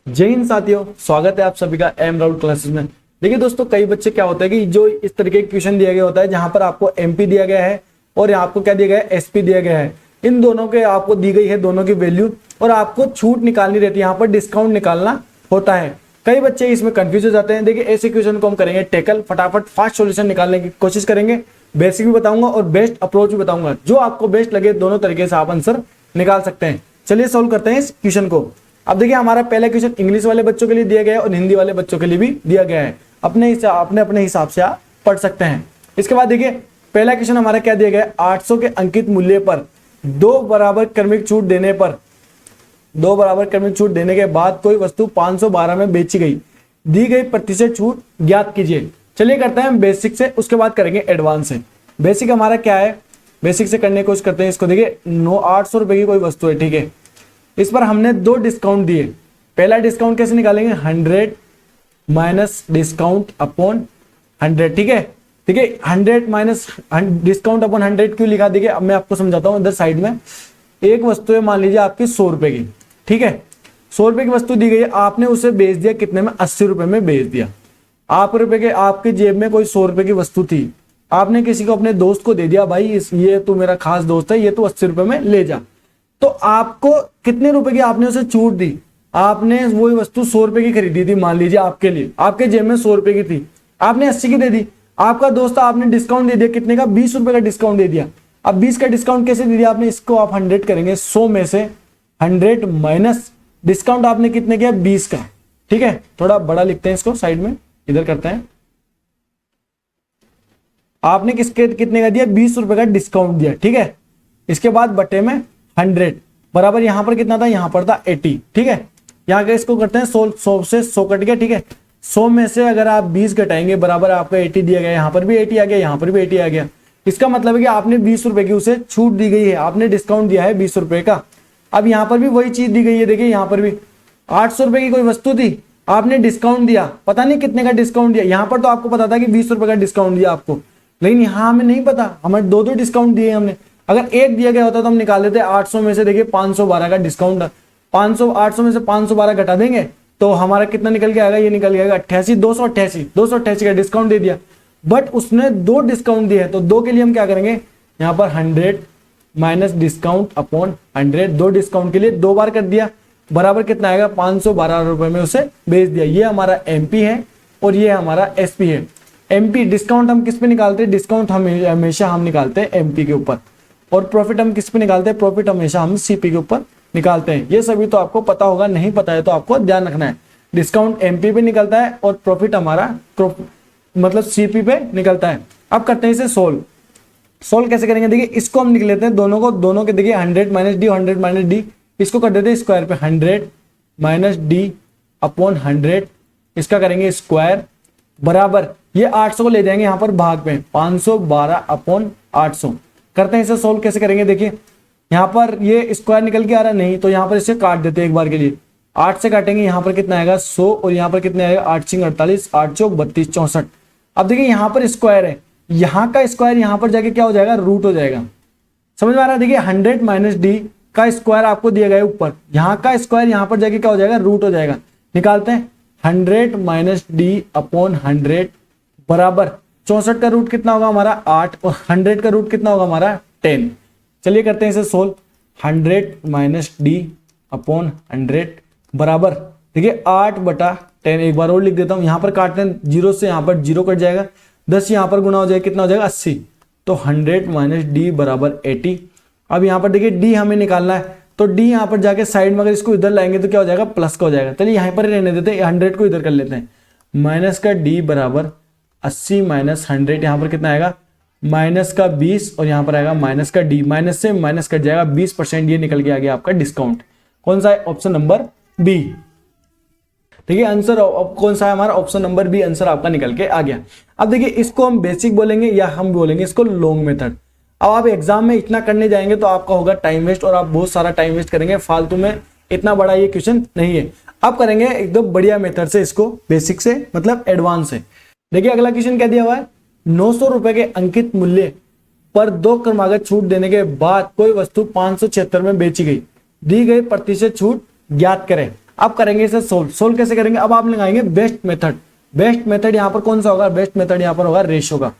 जय हिंद साथियों, स्वागत है आप सभी का एम राहुल क्लासेस में। देखिए दोस्तों, कई बच्चे क्या होता है कि जो इस तरीके का क्वेश्चन दिया गया होता है जहां पर आपको एमपी दिया गया है और आपको क्या दिया गया है, एसपी दिया गया है। इन दोनों के आपको दी गई है दोनों की वैल्यू और आपको छूट निकालनी रहती है, यहाँ पर डिस्काउंट निकालना होता है। कई बच्चे इसमें कंफ्यूज हो जाते हैं। देखिए ऐसे क्वेश्चन को हम करेंगे टैकल, फटाफट फास्ट सॉल्यूशन निकालने की कोशिश करेंगे। बेसिक भी बताऊंगा और बेस्ट अप्रोच भी बताऊंगा, जो आपको बेस्ट लगे दोनों तरीके से आप आंसर निकाल सकते हैं। चलिए सोल्व करते हैं इस क्वेश्चन को। अब देखिए हमारा पहला क्वेश्चन इंग्लिश वाले बच्चों के लिए दिया गया है और हिंदी वाले बच्चों के लिए भी दिया गया है। अपने हिसाब से आप पढ़ सकते हैं। इसके बाद देखिए पहला क्वेश्चन हमारा क्या दिया गया है, 800 के अंकित मूल्य पर दो बराबर क्रमिक छूट देने के बाद कोई वस्तु 512 में बेची गई, दी गई प्रतिशत छूट ज्ञात कीजिए। चलिए करते हैं बेसिक से, उसके बाद करेंगे एडवांस से। बेसिक हमारा क्या है, बेसिक से करने की कोशिश करते हैं। इसको देखिए 800 रुपए की कोई वस्तु है, ठीक है। इस पर हमने दो डिस्काउंट दिए। पहला डिस्काउंट कैसे निकालेंगे, 100 माइनस डिस्काउंट अपॉन 100, ठीक है। ठीक है, 100 माइनस डिस्काउंट अपॉन 100 क्यों लिखा, देखिए अब मैं आपको समझाता हूं। इधर साइड में एक वस्तु है, मान लीजिए आपकी 100 रुपए की, ठीक है। 100 रुपए की वस्तु दी गई है, आपने उसे बेच दिया कितने में, 80 रुपए में बेच दिया। आपकी जेब में कोई 100 रुपए की वस्तु थी, आपने किसी को, अपने दोस्त को दे दिया, भाई ये तो मेरा खास दोस्त है, ये तो 80 रुपए में ले जा। तो आपको कितने रुपए की आपने उसे छूट दी, आपने वही वस्तु 100 रुपए की खरीदी थी, मान लीजिए आपके लिए, आपके जेब में 100 रुपए की थी, आपने 80 की दे दी। आपका दोस्त, आपने डिस्काउंट दे दिया कितने का, 20 रुपए का डिस्काउंट दे दिया। अब 20 का डिस्काउंट कैसे दे दिया आपने, इसको आप 100 करेंगे, 100 में से 100 माइनस डिस्काउंट आपने कितने किया, 20 का, ठीक है। थोड़ा बड़ा लिखते हैं इसको साइड में, इधर करते हैं। आपने कितने का दिया, 20 रुपए का डिस्काउंट दिया, ठीक है। इसके बाद बटे में 100 बराबर, यहां पर कितना था, यहां पर था 80, ठीक है। यहां का इसको करते हैं 100 से 100 कट गया, ठीक है। 100 में से अगर आप 20 घटाएंगे बराबर आपका 80 दिया गया, यहां पर भी 80 आ गया, यहां पर भी 80 आ गया। इसका मतलब है कि आपने 20 रुपए की उसे छूट दी गई है, आपने डिस्काउंट दिया है 20 रुपए का। अब यहां पर भी वही चीज दी गई है, देखिए यहां पर भी 800 रुपए की कोई वस्तु थी, आपने डिस्काउंट दिया, पता नहीं कितने का डिस्काउंट दिया। यहां पर तो आपको पता था कि 20 रुपए का डिस्काउंट दिया आपको, लेकिन यहां हमें नहीं पता, हमें दो डिस्काउंट दिए हमने। अगर एक दिया गया होता तो हम निकाल लेते। 800 में से देखिए 512 का डिस्काउंट, 800 में से 512 घटा देंगे तो हमारा कितना निकल के आएगा, ये निकल गया 88, 288 का डिस्काउंट दे दिया। बट उसने दो डिस्काउंट दिए हैं, तो दो के लिए हम क्या करेंगे, यहाँ पर 100 माइनस डिस्काउंट अपॉन 100, दो डिस्काउंट के लिए दो बार कर दिया, बराबर कितना आएगा, 512 रुपए में उसे बेच दिया। ये हमारा एमपी है और ये हमारा एसपी है। एमपी डिस्काउंट हम किस पे निकालते हैं, डिस्काउंट हमेशा हम निकालते हैं एमपी के ऊपर, और प्रॉफिट हम किस पे निकालते हैं, प्रॉफिट हमेशा हम सीपी के ऊपर निकालते हैं। ये सभी तो आपको पता होगा, नहीं पता है तो आपको ध्यान रखना है। डिस्काउंट एमपी पे निकलता है और प्रॉफिट हमारा मतलब सीपी पे निकलता है। अब करते हैं इसे सोल्व कैसे करेंगे, देखिए इसको हम लिख लेते हैं दोनों के देखिए 100 माइनस डी, 100 माइनस डी, इसको कर देते हैं स्क्वायर पे, 100 माइनस डी अपॉन 100, इसका करेंगे स्क्वायर बराबर, ये 800 को ले जाएंगे यहाँ पर भाग में, 512 अपॉन 800। करते हैं इसे सोल्व कैसे करेंगे, देखिए यहाँ पर ये स्क्वायर निकल के आ रहा है, नहीं तो यहाँ पर इसे काट देते हैं एक बार के लिए। 8 से काटेंगे, यहाँ पर कितना आएगा 100 और यहाँ पर कितना आएगा 8 सिंह 48, 8 चौक 32, 64। अब देखिए यहाँ पर स्क्वायर है, यहाँ का स्क्वायर यहाँ पर जाके क्या हो जाएगा, रूट हो जाएगा। समझ में आ रहा है, देखिए 100 माइनस डी का स्क्वायर आपको दिया गया है ऊपर, यहाँ का स्क्वायर यहाँ पर जाके क्या हो जाएगा, रूट हो जाएगा। निकालते हैं 100 माइनस डी अपॉन 100 बराबर 64 का रूट कितना होगा हमारा 8 और 100 का रूट कितना होगा हमारा 10। चलिए करते हैं इसे सोल्व, 100 माइनस डी अपॉन 100 बराबर, देखिए 8/10। एक बार और लिख देता हूं, यहां पर काटते हैं, 0 से यहां पर 0 कट जाएगा, 10 यहां पर गुना हो जाएगा, कितना हो जाएगा 80, तो 100 माइनस डी बराबर 80। अब यहां पर देखिए डी हमें निकालना है, तो डी यहां पर जाके साइड में अगर इसको इधर लाएंगे तो क्या हो जाएगा, प्लस का हो जाएगा। चलिए यहां पर रहने देते हैं, 100 को इधर कर लेते हैं, माइनस का डी बराबर 80 माइनस 100, यहाँ पर कितना आएगा माइनस का 20 और यहाँ पर आएगा माइनस का डी, माइनस से माइनस कट जाएगा 20%, ये निकल के आ गया आपका डिस्काउंट। कौन सा है, ऑप्शन नंबर बी। देखिए आंसर कौन सा है हमारा, ऑप्शन नंबर बी आंसर आपका निकल के आ गया। अब देखिए इसको हम बेसिक बोलेंगे या हम बोलेंगे इसको लॉन्ग मेथड। अब आप एग्जाम में इतना करने जाएंगे तो आपका होगा टाइम वेस्ट और आप बहुत सारा टाइम वेस्ट करेंगे फालतू में, इतना बड़ा ये क्वेश्चन नहीं है। अब करेंगे एकदम बढ़िया मेथड से इसको, बेसिक से मतलब एडवांस से। देखिए अगला क्वेश्चन क्या दिया हुआ है, 900 रुपए के अंकित मूल्य पर दो क्रमागत छूट देने के बाद कोई वस्तु 576 में बेची गई, दी गई प्रतिशत छूट ज्ञात करें। अब करेंगे इसे सोल्व। सोल्व कैसे करेंगे, अब आप लगाएंगे बेस्ट मेथड। बेस्ट मेथड यहाँ पर कौन सा होगा, बेस्ट मेथड यहाँ पर होगा रेशो का।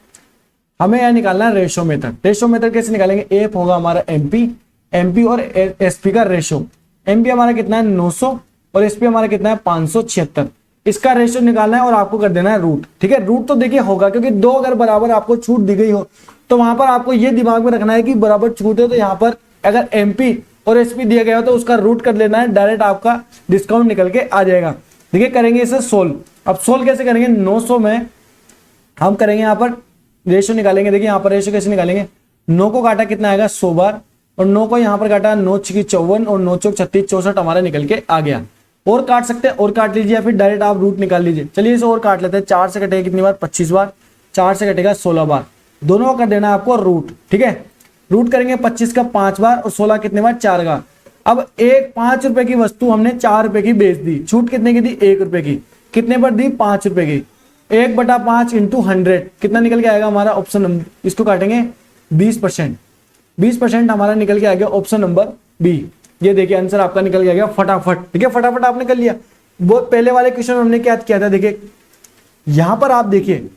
हमें यहाँ निकालना है रेशो मेथड। रेशो मेथड कैसे निकालेंगे, एफ होगा हमारा एमपी, एमपी और एसपी का रेशो। एमपी हमारा कितना है 900 और एसपी हमारा कितना है 576। इसका रेशो निकालना है और आपको कर देना है रूट। ठीक है, रूट तो देखिए होगा क्योंकि दो अगर बराबर आपको छूट दी गई हो तो वहां पर आपको ये दिमाग में रखना है कि बराबर छूट है तो यहाँ पर अगर एमपी और एसपी दिया गया हो तो उसका रूट कर लेना है, डायरेक्ट आपका डिस्काउंट निकल के आ जाएगा। देखिए करेंगे इसे सोल्व। अब सोल्व कैसे करेंगे, 900 में हम करेंगे यहाँ पर रेशो निकालेंगे। देखिए यहाँ पर रेशो कैसे निकालेंगे, 9 को काटा कितना आएगा 100 बार और 9 को यहाँ पर काटा 9 छकी 54 और 9 चौक 36 64 हमारा निकल के आ गया। और काट सकते हैं और काट लीजिए या फिर डायरेक्ट आप रूट निकाल लीजिए। चलिए इसे और काट लेते हैं। 4 से कटेगा कितनी बार 25 बार, 4 से कटेगा 16 बार, दोनों का कर देना है आपको रूट। ठीक है, रूट करेंगे 25 का 5 बार और 16 कितने बार 4 बार। अब एक 5 रुपए की वस्तु हमने 4 रुपए की बेच दी, छूट कितने की दी 1 रुपए की, कितने पर दी 5 रुपए की। 1/5 इंटू 100 कितना निकल के आएगा हमारा ऑप्शन नंबर, इसको काटेंगे 20%, 20% हमारा निकल के आ गया ऑप्शन नंबर बी। ये देखिए आंसर आपका निकल के आ गया फटाफट। ठीक है, फटाफट आपने कर लिया। वो पहले वाले क्वेश्चन हमने क्या किया था, देखिए यहां पर आप देखिए,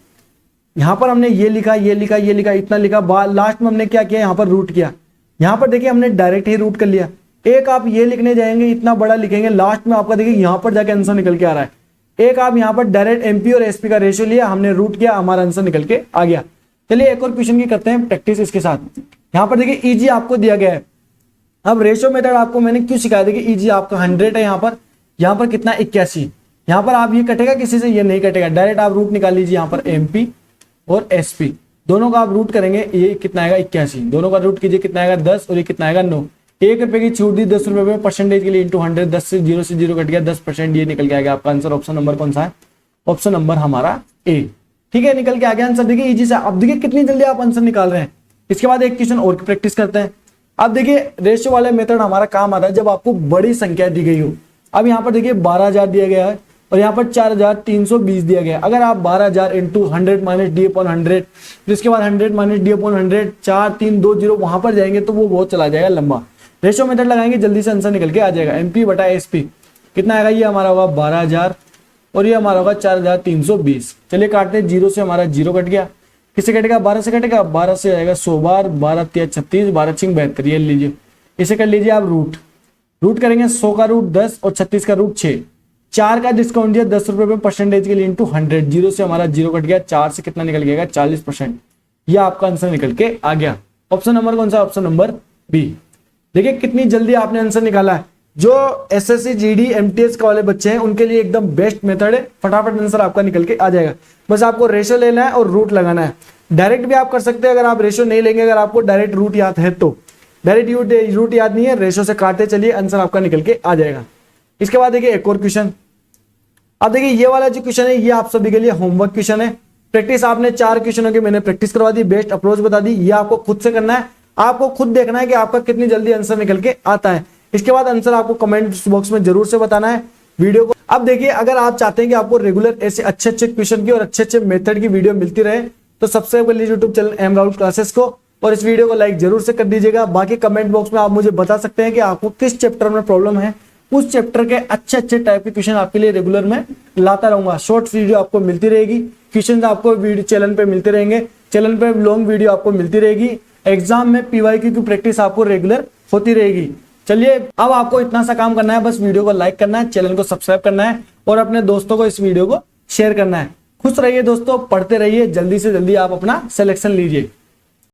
यहां पर हमने ये लिखा ये लिखा ये लिखा इतना लिखा, लास्ट में हमने क्या किया यहाँ पर रूट किया। यहां पर देखिए हमने डायरेक्ट ही रूट कर लिया। एक आप ये लिखने जाएंगे इतना बड़ा लिखेंगे, लास्ट में आपका देखिए यहां पर जाके आंसर निकल के आ रहा है। एक आप यहां पर डायरेक्ट एमपी और एसपी का रेशियो लिया, हमने रूट किया, हमारा आंसर निकल के आ गया। चलिए एक और क्वेश्चन की करते हैं प्रैक्टिस इसके साथ। यहां पर देखिए ईजी आपको दिया गया है। अब रेशियो मेथड आपको मैंने क्यों सिखाया, देखिए ईजी आपका 100 है, यहाँ पर कितना 81। यहाँ पर आप ये कटेगा किसी से, ये नहीं कटेगा, डायरेक्ट आप रूट निकाल लीजिए। यहाँ पर एमपी और एसपी दोनों का आप रूट करेंगे, ये कितना आएगा 81, दोनों का रूट कीजिए कितना आएगा 10 और ये कितना आएगा 9। 1 रुपए की छूट दी 10 रुपए में, परसेंटेज के लिए इंटू 100, 10 से 0 कट गया 10%, ये निकल के आ गया आपका आंसर। ऑप्शन नंबर कौन सा है, ऑप्शन नंबर हमारा ए। ठीक है, निकल के आ गया आंसर। देखिए इजी से, अब देखिए कितनी जल्दी आप आंसर निकाल रहे हैं। इसके बाद एक क्वेश्चन और की प्रैक्टिस करते हैं। अब देखिए रेशियो वाले मेथड हमारा काम आता है जब आपको बड़ी संख्या दी गई हो। अब यहाँ पर देखिए 12,000 दिया गया है और यहाँ पर 4,320 दिया गया है। अगर आप 12,000 इंटू 100 माइनस डी अपॉन 100, फिर इसके बाद 100 माइनस डी अपॉन 100, 4 3 2 0 वहां पर जाएंगे तो वो बहुत चला जाएगा लंबा। रेशियो मेथड लगाएंगे जल्दी से आंसर निकल के आ जाएगा। एमपी बटा एसपी कितना आएगा, ये हमारा होगा 12,000 और ये हमारा होगा 4,320। चलिए काटते हैं, 0 से हमारा 0 कट गया, किससे कटेगा 12 से कटेगा, 12 से आएगा 100 बार, 12 3 36, 12 6 72, ये लीजिए, इसे कर लीजिए आप रूट। रूट करेंगे 100 का रूट 10 और 36 का रूट 6, 4 का डिस्काउंट दिया 10 रुपए में, परसेंटेज के लिए इंटू 100, 0 से हमारा 0 कट गया, 4 से कितना निकल गया 40%, ये आपका आंसर निकल के आ गया। ऑप्शन नंबर कौन सा, ऑप्शन नंबर बी। देखिए कितनी जल्दी आपने आंसर निकाला है। जो एसएससी जीडी एमटीएस का वाले बच्चे हैं उनके लिए एकदम बेस्ट मेथड है, फटाफट आंसर आपका निकल के आ जाएगा। बस आपको रेशियो लेना है और रूट लगाना है। डायरेक्ट भी आप कर सकते हैं अगर आप रेशियो नहीं लेंगे, अगर आपको डायरेक्ट रूट याद है तो। डायरेक्ट रूट याद नहीं है, रेशियो से काटते चलिए, आंसर आपका निकल के आ जाएगा। इसके बाद देखिए एक और क्वेश्चन। अब देखिए ये वाला जो क्वेश्चन है ये आप सभी के लिए होमवर्क क्वेश्चन है। प्रैक्टिस आपने 4 क्वेश्चनों की मैंने प्रैक्टिस करवा दी, बेस्ट अप्रोच बता दी, ये आपको खुद से करना है। आपको खुद देखना है कि आपका कितनी जल्दी आंसर निकल के आता है। इसके बाद आंसर आपको कमेंट बॉक्स में जरूर से बताना है वीडियो को। अब देखिए अगर आप चाहते हैं कि आपको रेगुलर ऐसे अच्छे अच्छे क्वेश्चन की और अच्छे अच्छे मेथड की वीडियो मिलती रहे तो सब्सक्राइब कर लीजिए YouTube channel M Rahul classes को और इस वीडियो को लाइक जरूर से कर दीजिएगा। बाकी कमेंट बॉक्स में आप मुझे बता सकते हैं कि आपको किस चैप्टर में प्रॉब्लम है, उस चैप्टर के अच्छे अच्छे टाइप के क्वेश्चन आपके लिए रेगुलर में लाता रहूंगा। शॉर्ट वीडियो आपको मिलती रहेगी, क्वेश्चन आपको वीडियो चैनल पे मिलते रहेंगे, चैनल पे लॉन्ग वीडियो आपको मिलती रहेगी। एग्जाम में पीवाईक्यू की प्रैक्टिस आपको रेगुलर होती रहेगी। चलिए अब आपको इतना सा काम करना है, बस वीडियो को लाइक करना है, चैनल को सब्सक्राइब करना है और अपने दोस्तों को इस वीडियो को शेयर करना है। खुश रहिए दोस्तों, पढ़ते रहिए, जल्दी से जल्दी आप अपना सिलेक्शन लीजिए।